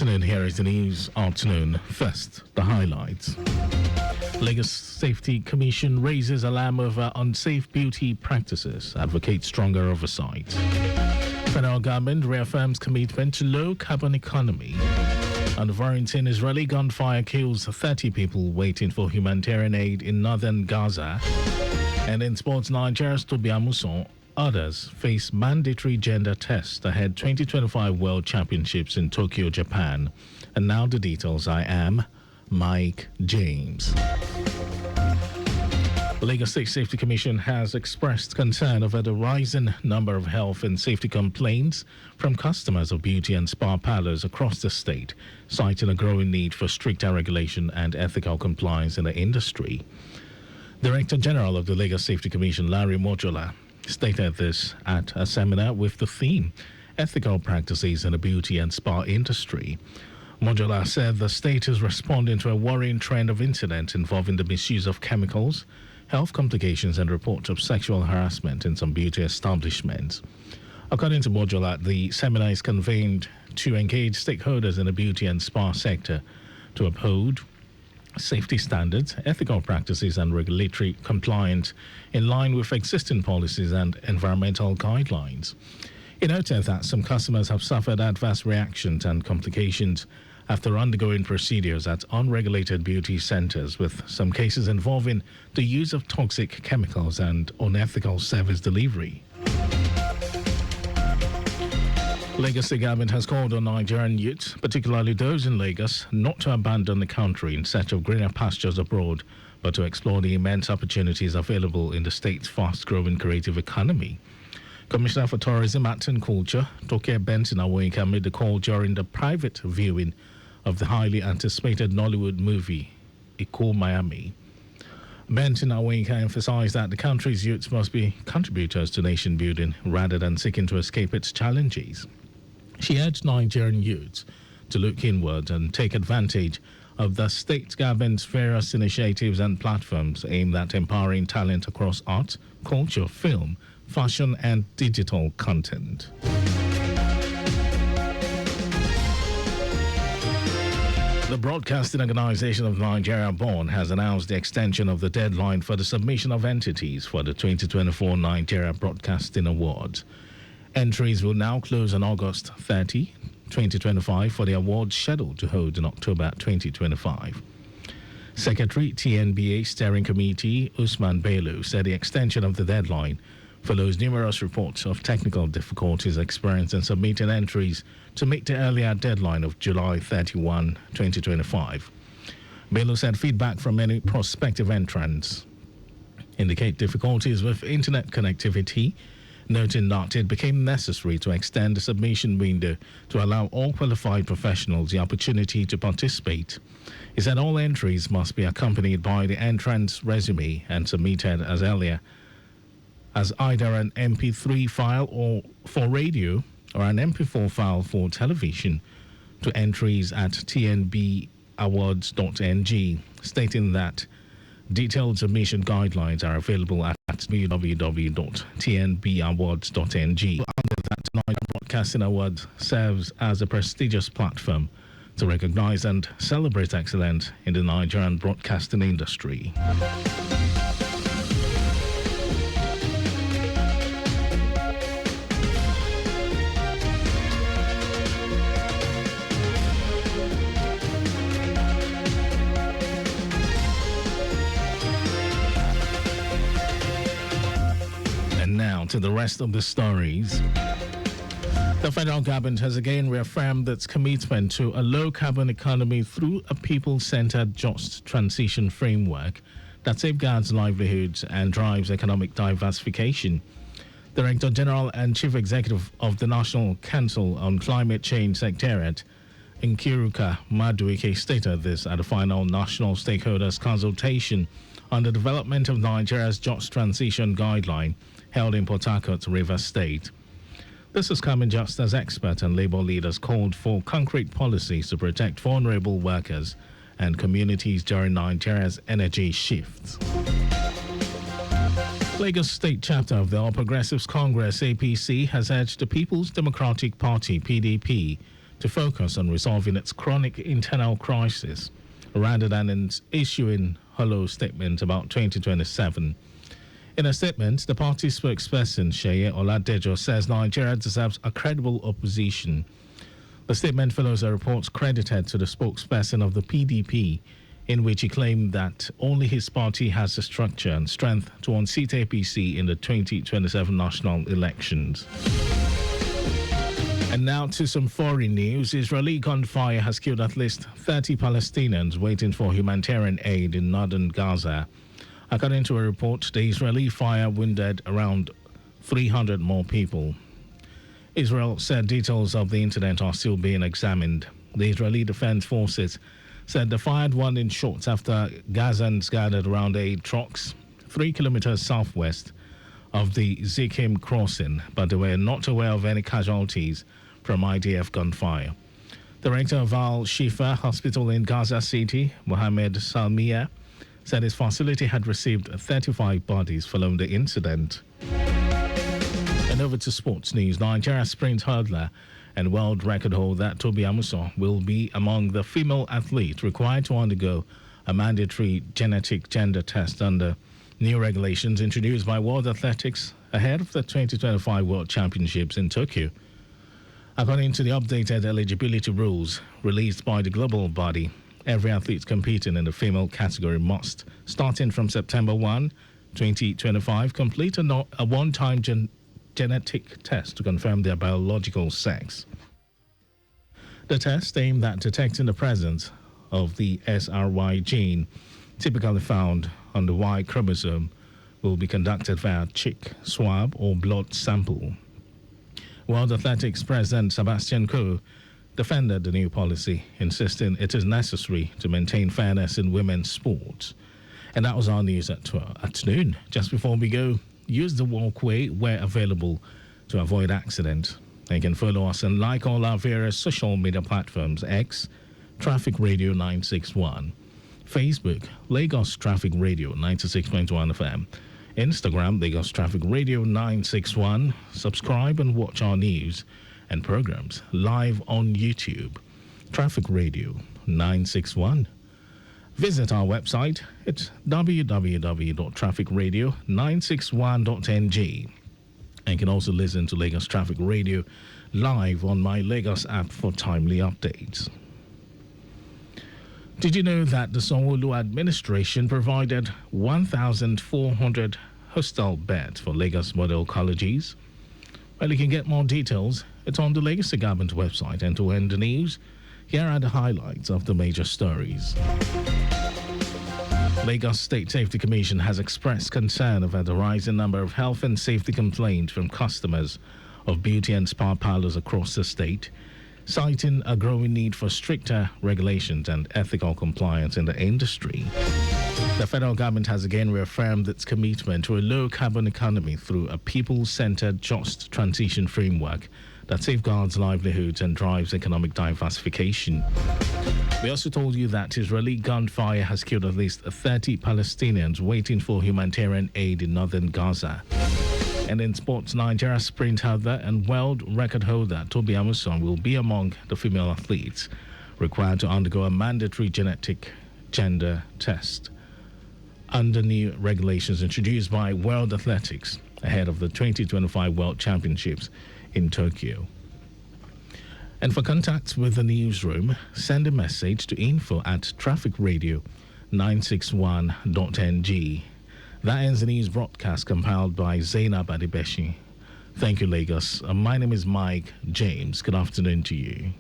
afternoon. Here is the news afternoon. First, the highlights. Lagos Safety Commission raises alarm over unsafe beauty practices, advocates stronger oversight. Federal government reaffirms commitment to low carbon economy. And Warrington Israeli gunfire kills 30 people waiting for humanitarian aid in northern Gaza. And in sports, Nigeria's Tobi Amusan. Others face mandatory gender tests ahead 2025 World Championships in Tokyo, Japan. And now the details. I am Mike James. The Lagos State Safety Commission has expressed concern over the rising number of health and safety complaints from customers of beauty and spa parlors across the state, citing a growing need for stricter regulation and ethical compliance in the industry. Director General of the Lagos Safety Commission, Larry Mojola, stated this at a seminar with the theme Ethical Practices in the Beauty and Spa Industry. Mojola said the state is responding to a worrying trend of incidents involving the misuse of chemicals, health complications, and reports of sexual harassment in some beauty establishments. According to Mojola, the seminar is convened to engage stakeholders in the beauty and spa sector to uphold safety standards, ethical practices, and regulatory compliance in line with existing policies and environmental guidelines. He noted that some customers have suffered adverse reactions and complications after undergoing procedures at unregulated beauty centers, with some cases involving the use of toxic chemicals and unethical service delivery. Lagos State government has called on Nigerian youths, particularly those in Lagos, not to abandon the country in search of greener pastures abroad, but to explore the immense opportunities available in the state's fast-growing creative economy. Commissioner for Tourism, Arts and Culture, Toke Benson Awoyinka, made the call during the private viewing of the highly anticipated Nollywood movie, Iko Miami. Benson Awoyinka emphasized that the country's youths must be contributors to nation building rather than seeking to escape its challenges. She urged Nigerian youths to look inward and take advantage of the state government's various initiatives and platforms aimed at empowering talent across art, culture, film, fashion, and digital content. The Broadcasting Organization of Nigeria, BON, has announced the extension of the deadline for the submission of entities for the 2024 Nigeria Broadcasting Awards. Entries will now close on August 30, 2025 for the awards scheduled to hold in October 2025. Secretary TNBA Steering Committee Usman Bello said the extension of the deadline follows numerous reports of technical difficulties experienced in submitting entries to meet the earlier deadline of July 31, 2025. Bello said feedback from many prospective entrants indicate difficulties with internet connectivity, noting that it became necessary to extend the submission window to allow all qualified professionals the opportunity to participate. He said all entries must be accompanied by the entrant's resume and submitted as earlier as either an MP3 file or for radio or an MP4 file for television to entries at tnbawards.ng, stating that detailed submission guidelines are available at www.tnbawards.ng. That Nigeria Broadcasting Awards serves as a prestigious platform to recognize and celebrate excellence in the Nigerian broadcasting industry. Now to the rest of the stories. The federal government has again reaffirmed its commitment to a low-carbon economy through a people-centered just transition framework that safeguards livelihoods and drives economic diversification. Director General and Chief Executive of the National Council on Climate Change Secretariat, Nkiruka Madueke, stated this at the final National Stakeholders Consultation on the development of Nigeria's Just Transition Guideline held in Port Harcourt, Rivers State. This is coming just as experts and labor leaders called for concrete policies to protect vulnerable workers and communities during Nigeria's energy shifts. Lagos State chapter of the All Progressives Congress, APC, has urged the People's Democratic Party, PDP, to focus on resolving its chronic internal crisis rather than in issuing hollow statements about 2027. In a statement, the party spokesperson Sheye Oladejo says Nigeria deserves a credible opposition. The statement follows a report credited to the spokesperson of the PDP, in which he claimed that only his party has the structure and strength to unseat APC in the 2027 national elections. And now to some foreign news. Israeli gunfire has killed at least 30 Palestinians waiting for humanitarian aid in northern Gaza. According to a report, the Israeli fire wounded around 300 more people. Israel said details of the incident are still being examined. The Israeli Defense Forces said they fired warning shots after Gazans gathered around 8 trucks 3 kilometers southwest of the Zikim crossing, but they were not aware of any casualties from IDF gunfire. Director of Al-Shifa Hospital in Gaza City, Mohammed Salmiya, said his facility had received 35 bodies following the incident. And over to sports news. Nigeria sprint hurdler and world record holder Tobi Amusan will be among the female athletes required to undergo a mandatory genetic gender test under new regulations introduced by World Athletics ahead of the 2025 World Championships in Tokyo. According to the updated eligibility rules released by the global body, every athlete competing in the female category must, starting from September 1, 2025, complete a one-time genetic test to confirm their biological sex. The test aimed at detecting the presence of the SRY gene, typically found on the Y chromosome, will be conducted via cheek swab or blood sample. World Athletics President Sebastian Coe defended the new policy, insisting it is necessary to maintain fairness in women's sports. And that was our news at noon. Just before we go, use the walkway where available to avoid accident. You can follow us and like all our various social media platforms: X, Traffic Radio 961, Facebook, Lagos Traffic Radio 96.1 FM, Instagram, Lagos Traffic Radio 961. Subscribe and watch our news and programs live on YouTube, Traffic Radio 961. Visit our website at www.trafficradio961.ng. And you can also listen to Lagos Traffic Radio live on my Lagos app for timely updates. Did you know that the Sanwo-Olu administration provided 1,400 hostel beds for Lagos model colleges? Well, you can get more details. It's on the Lagos Government website. And to end the news, here are the highlights of the major stories. Lagos State Safety Commission has expressed concern over the rising number of health and safety complaints from customers of beauty and spa parlors across the state, citing a growing need for stricter regulations and ethical compliance in the industry. The federal government has again reaffirmed its commitment to a low-carbon economy through a people-centered just transition framework that safeguards livelihoods and drives economic diversification. We also told you that Israeli gunfire has killed at least 30 Palestinians waiting for humanitarian aid in northern Gaza. And in sports, Nigeria sprint hurdler and world record holder Tobi Amusan will be among the female athletes required to undergo a mandatory genetic gender test under new regulations introduced by World Athletics ahead of the 2025 World Championships in Tokyo. And for contacts with the newsroom, send a message to info@trafficradio961.ng. That ends the news broadcast compiled by Zainab Adebeshi. Thank you, Lagos. My name is Mike James. Good afternoon to you.